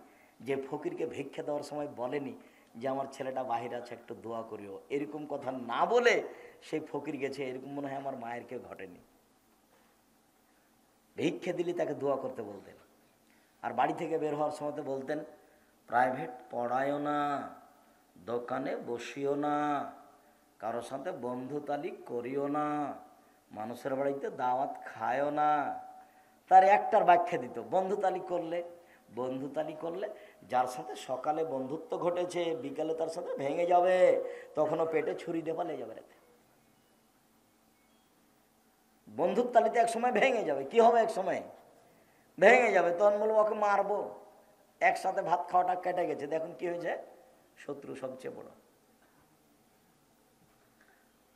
যে ফকিরকে ভিক্ষা দেওয়ার সময় বলেনি যে আমার ছেলেটা বাহির আছে একটু দোয়া করিও। এরকম কথা না বলে সেই ফকির গেছে, এরকম মনে হয় আমার মায়ের কেউ ঘটেনি। ভিক্ষা দিলে তাকে দোয়া করতে বলতেন। আর বাড়ি থেকে বের হওয়ার সময় বলতেন প্রাইভেট পড়ায়ও না, দোকানে বসিও না, কারোর সাথে বন্ধুতালি করিও না, মানুষের বাড়িতে দাওয়াত খায়ও না। তার একটার ব্যাখ্যা দিত, বন্ধুতালি করলে যার সাথে সকালে বন্ধুত্ব ঘটেছে বিকালে তার সাথে ভেঙে যাবে, তখনও পেটে ছুরি দিয়ে পালিয়ে যাবে। রাতে বন্ধুর তালিতে এক সময় ভেঙে যাবে। কি হবে? এক সময় ভেঙে যাবে, তখন বলবো ওকে মারবো। একসাথে ভাত খাওয়াটা কেটে গেছে, দেখুন কি হয়েছে, শত্রু সবচেয়ে বড়।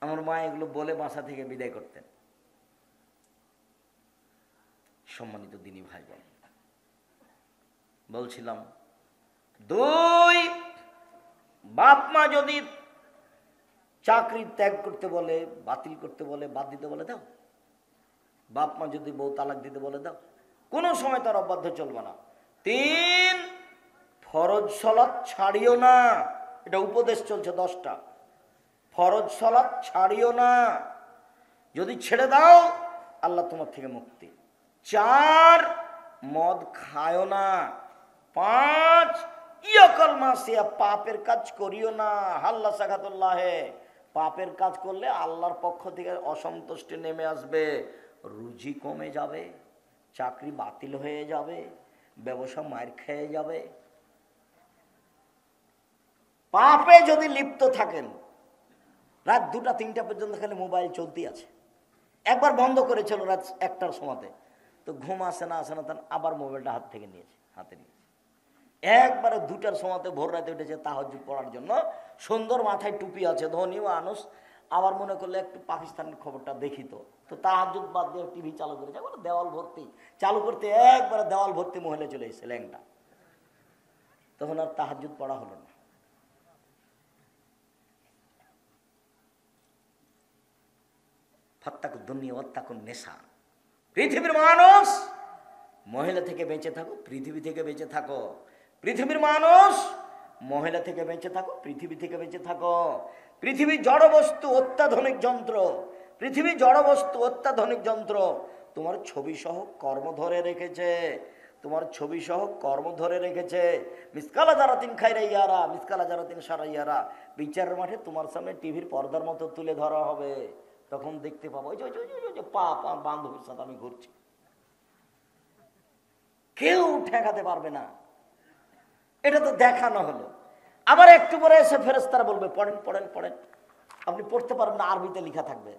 আমার মা এগুলো বলে বাসা থেকে বিদায় করতেন। সম্মানিত দিনী ভাই বোন, বলছিলাম, দুই, বাপ মা যদি চাকরি ত্যাগ করতে বলে, বাতিল করতে বলে, বাদ দিতে বলে দাও। বাপ মা যদি বউ তালাক দিতে বলে দাও, কোনো সময় তার অবাধ্য চলবে না। তিন, ফরজ সালাত ছাড়িও না, এটা উপদেশ চলছে 10টা। ফরজ সালাত ছাড়িও না, যদি ছেড়ে দাও আল্লাহ তোমার থেকে মুক্তি। 4, মদ খায়ও না। 5, ইয়াকাল মাসিয়া, পাপের কাজ করিও না। হাল্লা সাকাতুল্লাহে, পাপের কাজ করলে আল্লাহর পক্ষ থেকে অসন্তুষ্টি নেমে আসবে, রুজি কমে যাবে, চাকরি বাতিল হয়ে যাবে, ব্যবসা মার খেয়ে যাবে। পাপে যদি লিপ্ত থাকেন, রাত 2টা 3টা পর্যন্ত খালি মোবাইল চলতেই আছে। একবার বন্ধ করেছিল রাত 1টার সময়তে, তো ঘুম আসে না তখন আবার মোবাইলটা হাতে নিয়েছে। একবারে 2টার সময়তে ভোর রাতে উঠেছে তাহাজ্জুদ পড়ার জন্য, সুন্দর মাথায় টুপি আছে, ধনী মানুষ। আবার মনে করলে একটু পাকিস্তানের খবরটা দেখি, তো তাহাজ্জুদ বাদ দিয়ে টিভি চালু করেছে, দেওয়াল ভর্তি, চালু করতে একবারে দেওয়াল ভর্তি মহিলা চলে এসেছে ল্যাংটা। তখন আর তাহাজ্জুদ পড়া হলো না। ফাত্তাকুদ দুনিয়া ওয়াত্তাকুন নেশা, পৃথিবীর মানুষ মহিলা থেকে বেঁচে থাকো, পৃথিবী থেকে বেঁচে থাকো। পৃথিবীর মানুষ মহিলা থেকে বেঁচে থাকো, পৃথিবী থেকে বেঁচে থাকো। পৃথিবী জড় বস্তু, অত্যাধুনিক যন্ত্র। পৃথিবী জড় বস্তু, অত্যাধুনিক যন্ত্র। তোমার ছবি সহ কর্ম ধরে রেখেছে, তোমার ছবি সহ কর্ম ধরে রেখেছে। মিসকালা জারাতিন খায়রা ইয়ারা, মিসকালা জারাতিন শাররা ইয়ারা। বিচারের মাঠে তোমার সামনে টিভির পর্দার মতো তুলে ধরা হবে, তখন দেখতে পাবো ওই যে পা বান্ধবীর সাথে আমি ঘুরছি, কেউ ঠেকাতে পারবে না। এটা তো দেখানো হলো। আবার একটু পরে এসে ফেরেশতারা বলবে পড়েন পড়েন পড়েন, আপনি পড়তে পারবেন না, আরবিতে লেখা থাকবে,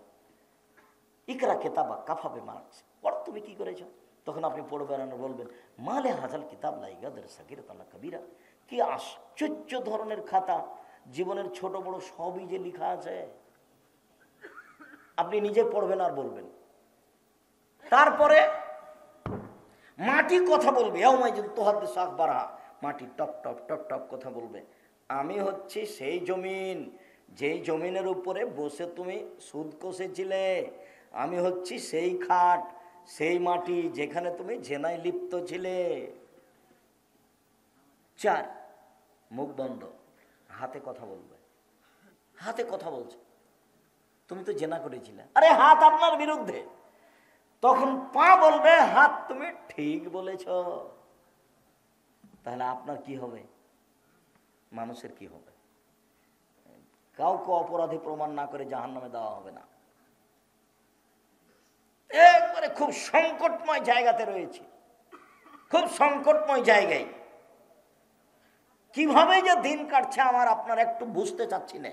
ইকরা কিতাবা কাফা বিমা নাফসিক, পড়ো তুমি কি করেছো। তখন আপনি পড়বেন আর বলবেন মালে হাজাল কিতাব লা ইয়াগাদিরু সাগীরাতান ওয়ালা কাবীরা, কি আশ্চর্য ধরনের খাতা, জীবনের ছোট বড় সবই যে লেখা আছে। আপনি নিজে পড়বেন আর বলবেন। তারপরে মাটি কথা বলবে, মাটি টপ টপ টপ টপ কথা বলবে। আমি হচ্ছি সেই জমিন, যেই জমিনের উপরে বসে তুমি সুদ কষেছিলে। আমি হচ্ছি সেই খাট, সেই মাটি যেখানে তুমি জেনায় লিপ্ত ছিলে। 4, মুখ বন্ধ, হাতে কথা বলবে। হাতে কথা বলছে, তুমি তো জেনা করেছিলে, আরে হাত আপনার বিরুদ্ধে। তখন পা বলবে হাত তুমি ঠিক বলেছ। তাহলে আপনার কি হবে, মানুষের কি হবে? কাউকে অপরাধী প্রমাণ না করে জাহান্নামে দেওয়া হবে না। একবারে খুব সংকটময় জায়গাতে রয়েছে, খুব সংকটময় জায়গায়। কিভাবে যে দিন কাটছে আমার আপনার একটু বুঝতে চাচ্ছি না,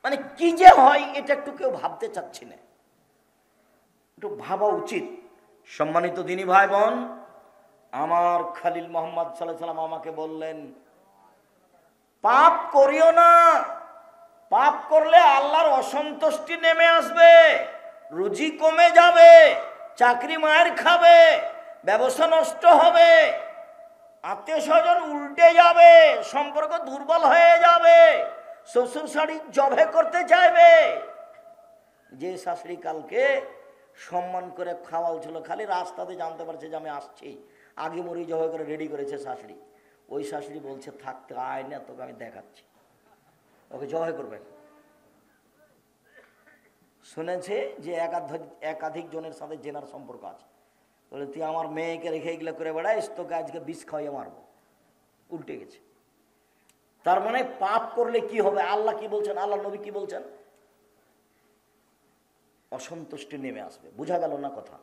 মানে কি যে হয় এটা একটু কেউ ভাবতে চাচ্ছি না, একটু ভাবা উচিত। সম্মানিত দিনী ভাই বোন, আমার খলিল মোহাম্মদ সাল্লাল্লাহু আলাইহি ওয়াসাল্লাম আমাকে বললেন পাপ করিও না। পাপ করলে আল্লাহর অসন্তুষ্টি নেমে আসবে, রুজি কমে যাবে, চাকরি মার খাবে, ব্যবসা নষ্ট হবে, আত্মীয় স্বজন উল্টে যাবে, সম্পর্ক দুর্বল হয়ে যাবে, শ্বশুর শাড়ি জবে করতে চাইবে। যে শাশুড়ি কালকে সম্মান করে খাওয়াল ছিল, খালি রাস্তাতে জানতে পারছে যে আমি আসছি, আগে মরি জবে করে রেডি করেছে শাশুড়ি, ওই শাশুড়ি বলছে থাকতে আয় না, তোকে আমি দেখাচ্ছি, ওকে জবাই করবে। শুনেছে যে একাধিক জনের সাথে জেনার সম্পর্ক আছে, বলে তুই আমার মেয়েকে রেখে এগুলো করে বেড়াইস, তোকে আজকে বিষ খাওয়াইয়ে মারবো। উল্টে গেছে। তার মানে পাপ করলে কি হবে, আল্লাহ কি বলছেন, আল্লাহ নবী কি বলছেন, অসন্তুষ্টি নেমে আসবে। বুঝা গেল না কথা?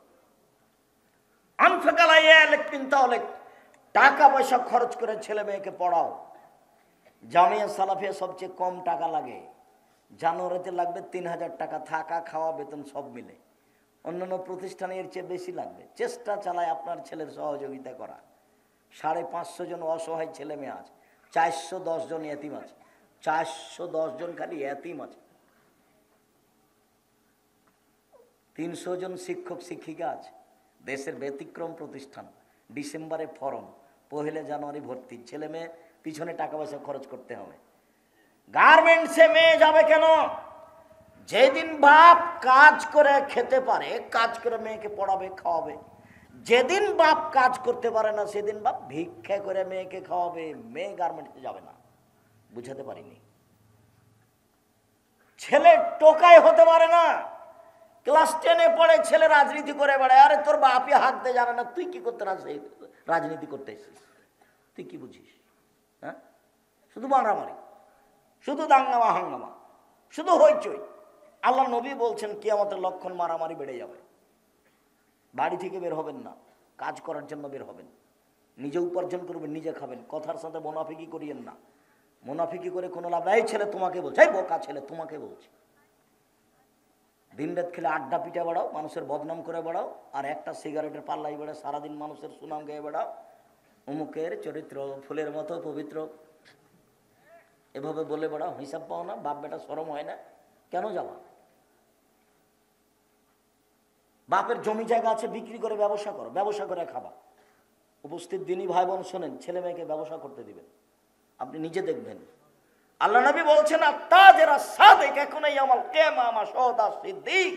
টাকা পয়সা খরচ করে ছেলে মেয়েকে পড়াও। জামিয়া সালাফিয়া সবচেয়ে কম টাকা লাগে, জানুয়ারিতে লাগবে 3000 টাকা, থাকা খাওয়া বেতন সব মিলে। অন্যান্য প্রতিষ্ঠানে এর চেয়ে বেশি লাগবে। চেষ্টা চালায় আপনার ছেলের সহযোগিতা করা। 550 জন অসহায় ছেলে মেয়ে আছে, 410 জন এতিম আছে, 410 জন খালি এতিম আছে, 300 জন শিক্ষক শিক্ষিকা আছে। দেশের ব্যতিক্রম প্রতিষ্ঠান, ডিসেম্বরে ফরম, 1 জানুয়ারি ভর্তি। ছেলে মেয়ে পিছনে টাকা পয়সা খরচ করতে হবে। গার্মেন্টসে মেয়ে যাবে কেন? যেদিন বাপ কাজ করে খেতে পারে, কাজ করে মেয়েকে পড়াবে খাওয়াবে। যেদিন বাপ কাজ করতে পারে না, সেদিন বাপ ভিক্ষা করে মেয়েকে খাওয়াবে। মেয়ে গার্মেন্টসে যাবে না। বুঝাতে পারিনি? ছেলে টোকাই হতে পারে না। ক্লাস 10-এ পড়ে ছেলে রাজনীতি করে বেড়ায়। আরে তোর বাপই হাঁকতে জানে না, তুই কি করতে রাজনীতি করতে এসেছিস? তুই কি বুঝিস? হ্যাঁ, শুধু মারামারি, শুধু দাঙ্গামা হাঙ্গামা, শুধু হইচই। আল্লাহ নবী বলছেন কিয়ামতের লক্ষণ মারামারি বেড়ে যাবে। বাড়ি থেকে বের হবেন না, কাজ করার জন্য বের হবেন। নিজে উপার্জন করবেন, নিজে খাবেন। কথার সাথে মুনাফিকি করিয়েন না। মুনাফিকি করে কোনো লাভ নাই। ছেলে তোমাকে বলছে, এই বোকা ছেলে তোমাকে বলছে। দিন রাত খেলে আড্ডা পিঠা বেড়াও, মানুষের বদনাম করে বেড়াও, আর একটা সিগারেটের পাল্লাই বেড়াও, সারাদিন মানুষের সুনাম গেয়ে বেড়াও। অমুকের চরিত্র ফুলের মতো পবিত্র, এভাবে বলে বেড়াও। হিসাব পাও না? বাপ বেটা শরম হয় না? কেন যাবা? বাপের জমি জায়গা আছে, বিক্রি করে ব্যবসা করো, ব্যবসা করে খাবা। উপস্থিত দিনই ভাই বোন শোনেন, ছেলে মেয়েকে ব্যবসা করতে দিবেন। আপনি নিজে দেখবেন। আল্লাহ নবী বলছেন, আত্তাজেরা সাদিক এখনই আমাল কিয়ামা মাশহুদা সিদ্দিক।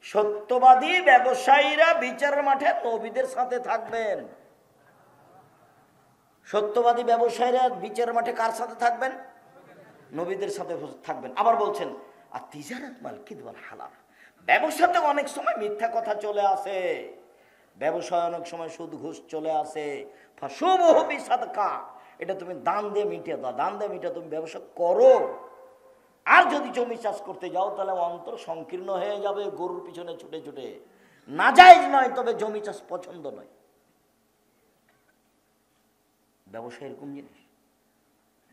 সত্যবাদী ব্যবসায়ীরা বিচারের মাঠে নবীদের সাথে থাকবেন। সত্যবাদী ব্যবসায়ীরা বিচারের মাঠে কার সাথে থাকবেন? নবীদের সাথে থাকবেন। আবার বলছেন, আর তিজারাত মাল কিদওয়াল হালাল। ব্যবসাতে অনেক সময় মিথ্যা কথা চলে আসে, ব্যবসায় অনেক সময় সুদ ঘুষ চলে আসে। ফাশুবহু বিসাদকা, এটা তুমি দান দিয়ে মিটিয়ে দাও। দান দিয়ে মিটিয়ে তুমি ব্যবসা করো। আর যদি জমি চাষ করতে যাও, তাহলে অন্তর সংকীর্ণ হয়ে যাবে গরুর পিছনে ছুটে ছুটে। নাজায়েজ নয়, তবে জমি চাষ পছন্দ নয়। ব্যবসা এরকম জিনিস।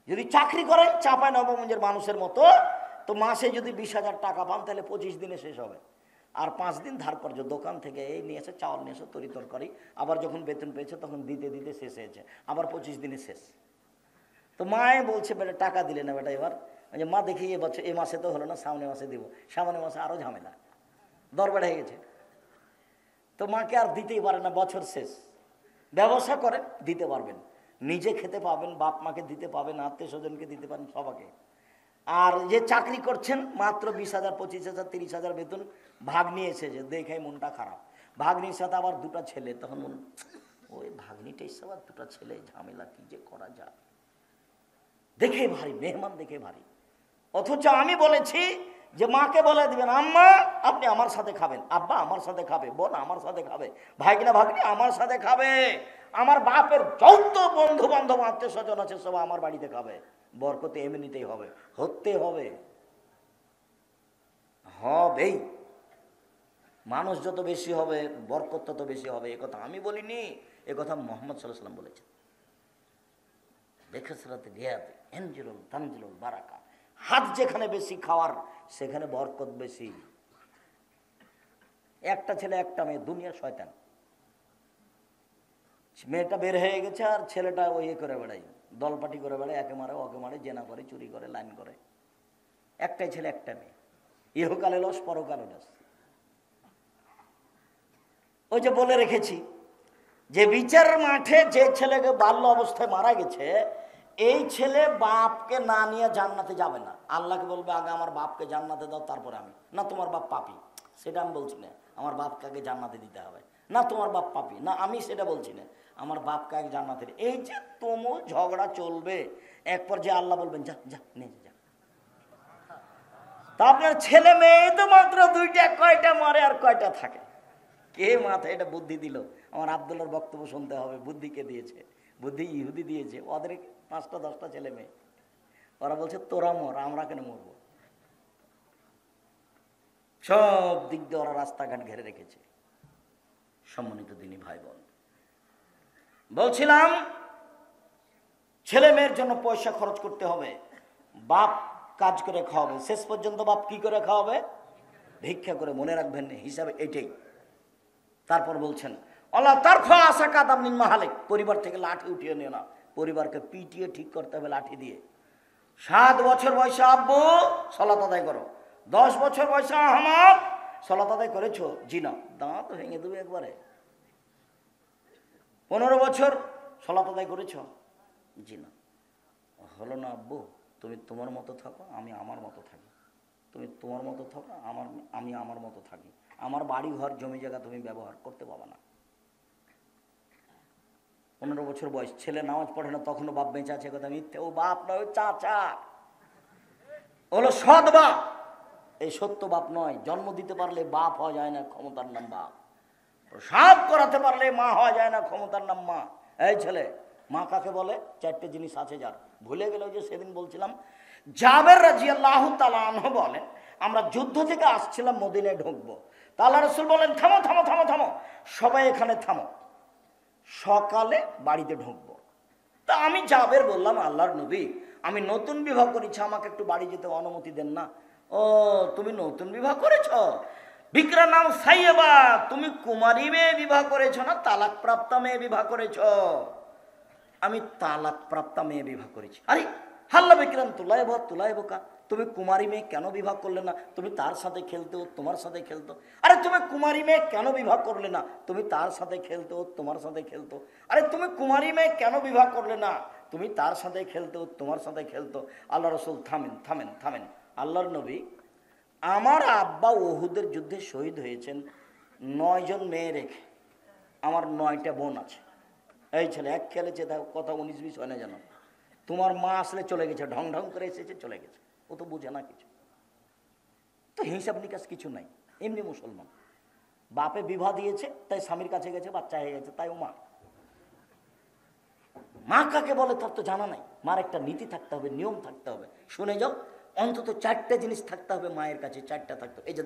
যদি চাকরি করেন চাঁপাই নবাবগঞ্জের মানুষের মতো, তো মাসে যদি 20,000 টাকা পান, তাহলে 25 দিনে শেষ হবে। আর 5 দিন ধার কর্য, দোকান থেকে এই নিয়ে এসে চাউল নিয়ে এসে তরি তরকারি, আবার যখন বেতন পেয়েছে তখন দিতে দিতে শেষ হয়েছে, আবার 25 দিনে শেষ। তো মায়ে বলছে, বেটা টাকা দিলে না বেটা এবার? মা দেখি এবছর এই মাসে তো হলো না, সামনে মাসে দিব। সামনে মাসে আরো ঝামেলা, দর বেড়ে গেছে। তো মাকে আর দিতেই পারে না, বছর শেষ। ব্যবসা করেন, দিতে পারবেন, নিজে খেতে পাবেন, বাপ মাকে দিতে পাবেন, আত্মীয় স্বজনকে দিতে পারেন, সবাকে। আর যে চাকরি করছেন, মাত্র 20,000, 25,000, 30,000 বেতন, ভাগ্নি এসেছে, দেখে মনটা খারাপ। ভাগ্নির সাথে আবার 2টা ছেলে, তখন মন, ওই ভাগ্নিটা এসে আবার 2টা ছেলে, ঝামেলা, কি যে করা যায়। দেখে ভারী, মেহমান দেখে ভারী। অথচ আমি বলেছি যে মাকে বলে দিবেন, আম্মা আপনি আমার সাথে খাবেন, আব্বা আমার সাথে খাবে, বোন আমার সাথে খাবে, ভাইকিনা ভাগ্নি আমার সাথে খাবে, আমার বাপের যত বন্ধু বান্ধব আত্মীয় স্বজন আছে সব আমার বাড়িতে খাবে। বরকত এমনিতেই হবে, হতে হবে, হবেই। মানুষ যত বেশি হবে বরকত তত বেশি হবে। একথা আমি বলিনি, একথা মুহাম্মদ সাল্লাল্লাহু আলাইহি ওয়াসাল্লাম বলেছেন। বেখসরাতে রিয়াতে এনজিলুল তানজিলুল বারাকা। হাত যেখানে বেশি খাওয়ার, সেখানে বরকত বেশি। একটা ছেলে একটা মেয়ে, দুনিয়া শয়তান। মেয়েটা বের হয়ে গেছে, আর ছেলেটা ওই করে বেড়াই, দলপাটি করে বেড়ায়, একে মারে ওকে মারে, জেনা করে, চুরি করে, লাইন করে। একটাই ছেলে একটা মেয়ে, ইহকালে লস পরকালে লস। ওই যে বলে রেখেছি যে বিচার মাঠে যে ছেলেকে বাল্য অবস্থায় মারা গেছে, এই ছেলে বাপকে না নিয়ে জান্নাতে যাবে না। আল্লাহকে বলবে, আগে আমার বাপকে জান্নাতে দাও, তারপরে আমি। না, তোমার বাপ পাপী, সেটা আমি বলছি না, আমার বাপকে আগে জান্নাতে দিতে হবে। না, তোমার বাপ পাপী, না আমি সেটা বলছি না, আমার বাপকে আগে জান্নাতে। এই যে তুমুল ঝগড়া চলবে, এক পর্যায়ে আল্লাহ বলবেন, যা যা নিয়ে যা। তা আপনার ছেলে মেয়ে তো মাত্র 2টা, কয়টা মারে আর কয়টা থাকে? কে মাথায় এটা বুদ্ধি দিল? আমার আব্দুল্লাহর বক্তব্য শুনতে হবে। বুদ্ধি কে দিয়েছে? বুদ্ধি ইহুদি দিয়েছে। ওদের 5টা 10টা ছেলে মেয়ে, ওরা বলছে তোরা মর, আমরা কেন মরবো? সব দিক দিয়ে ওরা রাস্তাঘাট ঘেরে রেখেছে। সম্মানিত দিনী ভাই বোন, বলছিলাম ছেলে মেয়ের জন্য পয়সা খরচ করতে হবে, বাপ কাজ করে খাওয়াবে। শেষ পর্যন্ত বাপ কি করে খাওয়াবে? ভিক্ষা করে। মনে রাখবেন, হিসাবে এটাই। তারপর বলছেন আল্লাহ তারফা আসা কাদাম নিন মাহালেক, পরিবার থেকে লাঠি উঠিয়ে নিও না, পরিবারকে পিটিয়ে ঠিক করতে হবে লাঠি দিয়ে। 7 বছর বয়সে আব্বু সালাত আদায় করো, 10 বছর বয়সে আহমদ সালাত আদায় করেছো? জি না। দাঁত ভেঙে দেবে একবারে। 15 বছর সালাত আদায় করেছো? জি না। হলো না আব্বু, তুমি তোমার মতো থাকো, আমি আমার মতো থাকি। তুমি তোমার মতো থাকো, আমি আমার মতো থাকি। আমার বাড়ি ঘর জমি জায়গা তুমি ব্যবহার করতে পারবে না। 15 বছর বয়স, ছেলে নামাজ পড়ে না, তখনও বাপ বেঁচে আছে, কথা মিথ্যে। ও বাপ নয়, ও চাচা, হলো সৎ বাপ। এই সত্য বাপ নয়। জন্ম দিতে পারলে বাপ হওয়া যায় না, ক্ষমতার নাম বাপ। প্রসাব করাতে পারলে মা হওয়া যায় না, ক্ষমতার নাম মা। এই ছেলে, মা কাকে বলে? 4টে জিনিস আছে যার, ভুলে গেল। যে সেদিন বলছিলাম, জাবের রাদিয়াল্লাহু তাআলা আনহু বলেন, আমরা যুদ্ধ থেকে আসছিলাম, মদিনায় ঢুকবো। তা আল্লাহ রাসূল বলেন, থামো থামো থামো থামো, সবাই এখানে থামো, সকালে বাড়িতে ঢুকবো। তা আমি জাবের বললাম, আল্লাহর নবী, আমি নতুন বিবাহ করেছি, আমাকে একটু বাড়ি যেতে অনুমতি দেন না। ও, তুমি নতুন বিবাহ করেছ? বিক্রা নাম সাইয়েবা, তুমি কুমারী মেয়ে বিবাহ করেছো না তালাক প্রাপ্তা মেয়ে বিবাহ করেছ? আমি তালাক প্রাপ্তা মেয়ে বিবাহ করেছি। আরে হাল্লা বিক্রাম তুলাই বোকা, তুমি কুমারী মেয়ে কেন বিবাহ করলে না? তুমি তার সাথে খেলতো, তোমার সাথে খেলতো। আরে তুমি কুমারী মেয়ে কেন বিবাহ করলে না? তুমি তার সাথে খেলতো, তোমার সাথে খেলতো। আরে তুমি কুমারী মেয়ে কেন বিবাহ করলে না? তুমি তার সাথে খেলতো, তোমার সাথে খেলতো। আল্লাহ রসুল থামেন থামেন থামেন। আল্লাহর নবী, আমার আব্বা ওহুদের যুদ্ধে শহীদ হয়েছেন 9 জন মেয়ে রেখে, আমার 9টা বোন আছে। এই ছেলে এক খেলেছে, কথা 19-20 হয় না জানো। তোমার মা আসলে চলে গেছে, ঢং ঢং করে এসেছে, চলে গেছে, ও তো বুঝে না কিছু, তো হিসাব নিকাশ কিছু নাই। এমনি মুসলমান, বাপে বিবাহ দিয়েছে, তাই স্বামীর কাছে গেছে, বাচ্চা হয়ে গেছে, তাই ও মা। মা কাকে বলে তার তো জানা নাই। মার একটা নীতি থাকতে হবে, নিয়ম থাকতে হবে। শুনে যাও, অন্তত 4টে জিনিস থাকতে হবে মায়ের কাছে, 4টা থাকতে হবে। এই যে